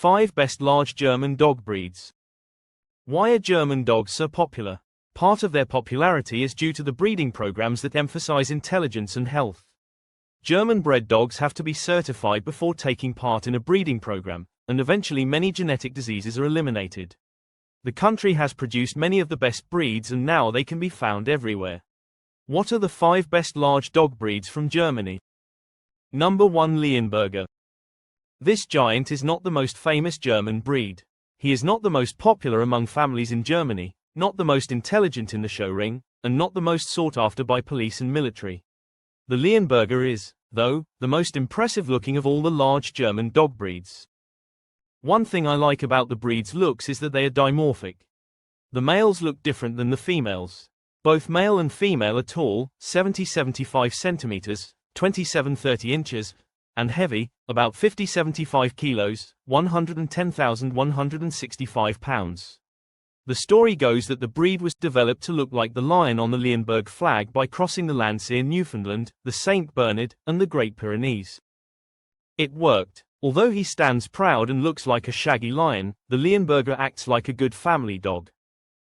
5 Best Large German Dog Breeds. Why are German dogs so popular? Part of their popularity is due to the breeding programs that emphasize intelligence and health. German-bred dogs have to be certified before taking part in a breeding program, and eventually many genetic diseases are eliminated. The country has produced many of the best breeds and now they can be found everywhere. What are the 5 best large dog breeds from Germany? Number 1. Leonberger. This giant is not the most famous German breed. He is not the most popular among families in Germany, not the most intelligent in the show ring, and not the most sought after by police and military. The Leonberger is, though, the most impressive looking of all the large German dog breeds. One thing I like about the breed's looks is that they are dimorphic. The males look different than the females. Both male and female are tall, 70-75 centimeters, 27-30 inches, and heavy, about 50-75 kilos, 110,165 pounds. The story goes that the breed was developed to look like the lion on the Leonberg flag by crossing the Landseer Newfoundland, the St. Bernard, and the Great Pyrenees. It worked. Although he stands proud and looks like a shaggy lion, the Leonberger acts like a good family dog.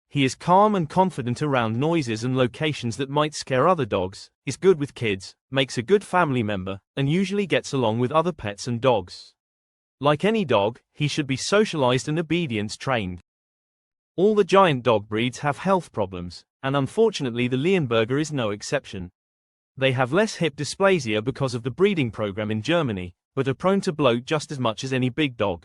He is calm and confident around noises and locations that might scare other dogs, is good with kids, makes a good family member, and usually gets along with other pets and dogs. Like any dog, he should be socialized and obedience trained. All the giant dog breeds have health problems, and unfortunately the Leonberger is no exception. They have less hip dysplasia because of the breeding program in Germany, but are prone to bloat just as much as any big dog.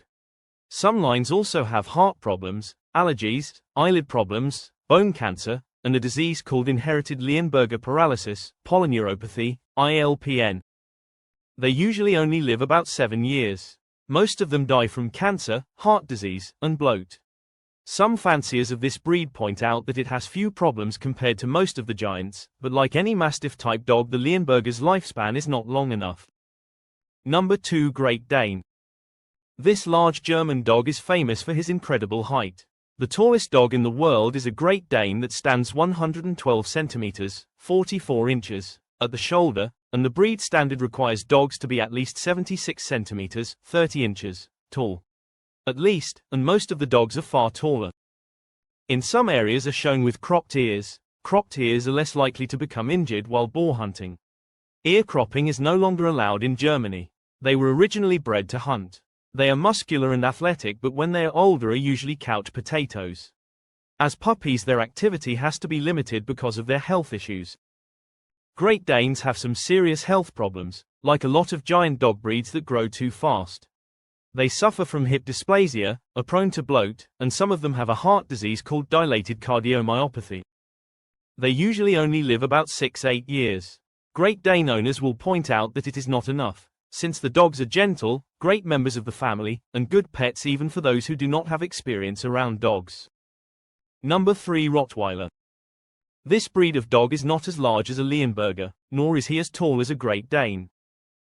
Some lines also have heart problems, allergies, eyelid problems, bone cancer, and a disease called inherited Leonberger paralysis, polyneuropathy, ILPN. They usually only live about 7 years. Most of them die from cancer, heart disease, and bloat. Some fanciers of this breed point out that it has few problems compared to most of the giants, but like any Mastiff-type dog the Leonberger's lifespan is not long enough. Number 2. Great Dane. This large German dog is famous for his incredible height. The tallest dog in the world is a Great Dane that stands 112 centimeters, 44 inches, at the shoulder, and the breed standard requires dogs to be at least 76 centimeters, 30 inches, tall. At least, and most of the dogs are far taller. In some areas are shown with cropped ears. Cropped ears are less likely to become injured while boar hunting. Ear cropping is no longer allowed in Germany. They were originally bred to hunt. They are muscular and athletic, but when they are older are usually couch potatoes. As puppies their activity has to be limited because of their health issues. Great Danes have some serious health problems, like a lot of giant dog breeds that grow too fast. They suffer from hip dysplasia, are prone to bloat, and some of them have a heart disease called dilated cardiomyopathy. They usually only live about 6-8 years. Great Dane owners will point out that it is not enough, since the dogs are gentle, great members of the family, and good pets even for those who do not have experience around dogs. Number 3. Rottweiler. This breed of dog is not as large as a Leonberger, nor is he as tall as a Great Dane.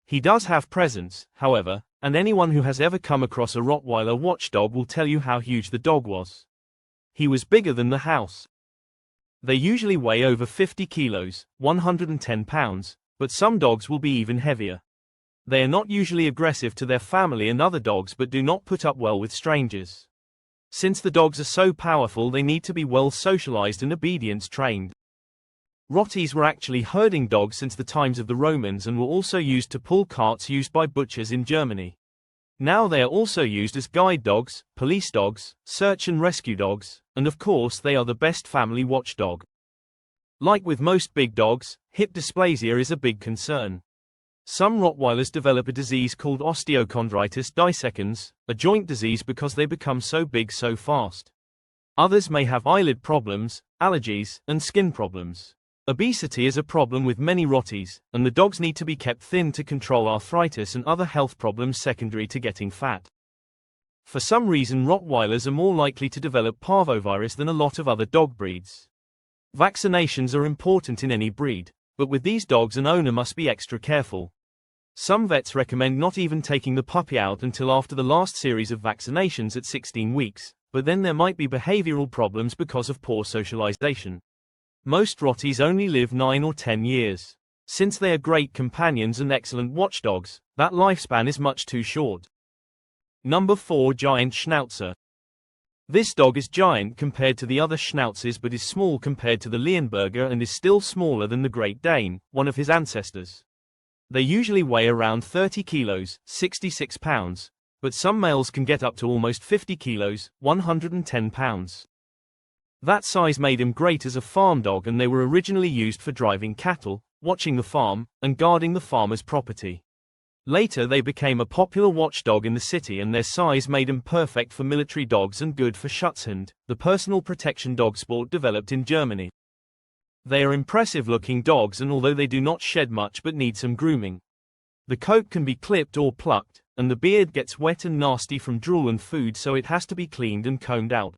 He does have presence, however, and anyone who has ever come across a Rottweiler watchdog will tell you how huge the dog was. He was bigger than the house. They usually weigh over 50 kilos, 110 pounds, but some dogs will be even heavier. They are not usually aggressive to their family and other dogs but do not put up well with strangers. Since the dogs are so powerful they need to be well socialized and obedience trained. Rotties were actually herding dogs since the times of the Romans and were also used to pull carts used by butchers in Germany. Now they are also used as guide dogs, police dogs, search and rescue dogs, and of course they are the best family watchdog. Like with most big dogs, hip dysplasia is a big concern. Some Rottweilers develop a disease called osteochondritis dissecans, a joint disease because they become so big so fast. Others may have eyelid problems, allergies, and skin problems. Obesity is a problem with many Rotties, and the dogs need to be kept thin to control arthritis and other health problems secondary to getting fat. For some reason Rottweilers are more likely to develop parvovirus than a lot of other dog breeds. Vaccinations are important in any breed, but with these dogs an owner must be extra careful. Some vets recommend not even taking the puppy out until after the last series of vaccinations at 16 weeks, but then there might be behavioral problems because of poor socialization. Most Rotties only live 9 or 10 years. Since they are great companions and excellent watchdogs, that lifespan is much too short. Number 4. Giant Schnauzer. This dog is giant compared to the other Schnauzers but is small compared to the Leonberger and is still smaller than the Great Dane, one of his ancestors. They usually weigh around 30 kilos, 66 pounds, but some males can get up to almost 50 kilos, 110 pounds. That size made him great as a farm dog, and they were originally used for driving cattle, watching the farm, and guarding the farmer's property. Later they became a popular watchdog in the city, and their size made them perfect for military dogs and good for Schutzhund, the personal protection dog sport developed in Germany. They are impressive-looking dogs, and although they do not shed much but need some grooming. The coat can be clipped or plucked, and the beard gets wet and nasty from drool and food, so it has to be cleaned and combed out.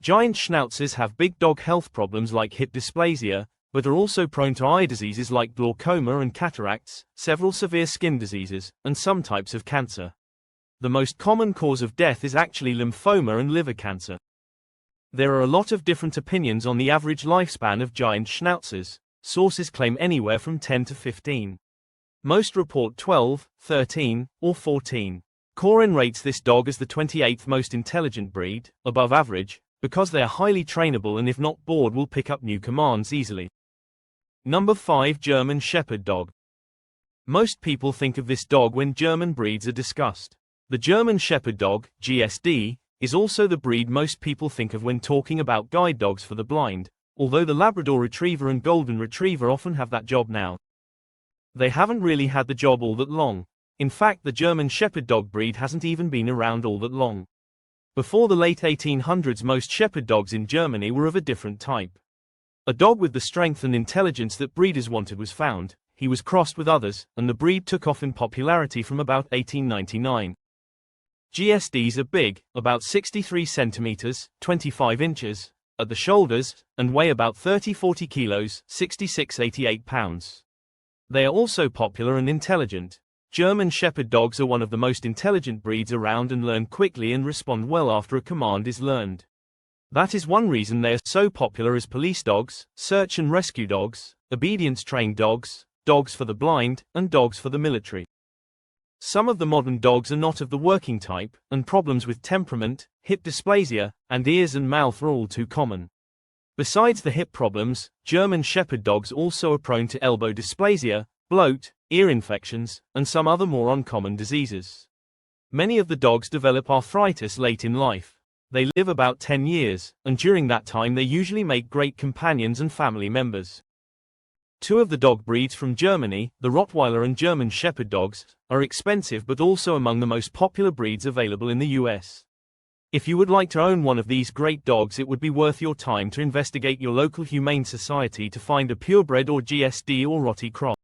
Giant Schnauzers have big dog health problems like hip dysplasia, but are also prone to eye diseases like glaucoma and cataracts, several severe skin diseases, and some types of cancer. The most common cause of death is actually lymphoma and liver cancer. There are a lot of different opinions on the average lifespan of giant Schnauzers. Sources claim anywhere from 10 to 15. Most report 12, 13, or 14. Corin rates this dog as the 28th most intelligent breed, above average, because they are highly trainable and if not bored will pick up new commands easily. Number 5. German Shepherd Dog. Most people think of this dog when German breeds are discussed. The German Shepherd Dog, GSD, is also the breed most people think of when talking about guide dogs for the blind, although the Labrador Retriever and Golden Retriever often have that job now. They haven't really had the job all that long. In fact, the German Shepherd Dog breed hasn't even been around all that long. Before the late 1800s, most shepherd dogs in Germany were of a different type. A dog with the strength and intelligence that breeders wanted was found, he was crossed with others, and the breed took off in popularity from about 1899. GSDs are big, about 63 centimeters, 25 inches, at the shoulders, and weigh about 30-40 kilos, 66-88 pounds. They are also popular and intelligent. German Shepherd dogs are one of the most intelligent breeds around and learn quickly and respond well after a command is learned. That is one reason they are so popular as police dogs, search and rescue dogs, obedience-trained dogs, dogs for the blind, and dogs for the military. Some of the modern dogs are not of the working type, and problems with temperament, hip dysplasia, and ears and mouth are all too common. Besides the hip problems, German Shepherd dogs also are prone to elbow dysplasia, bloat, ear infections, and some other more uncommon diseases. Many of the dogs develop arthritis late in life. They live about 10 years, and during that time they usually make great companions and family members. Two of the dog breeds from Germany, the Rottweiler and German Shepherd dogs, are expensive but also among the most popular breeds available in the US. If you would like to own one of these great dogs, it would be worth your time to investigate your local humane society to find a purebred or GSD or Rottie cross.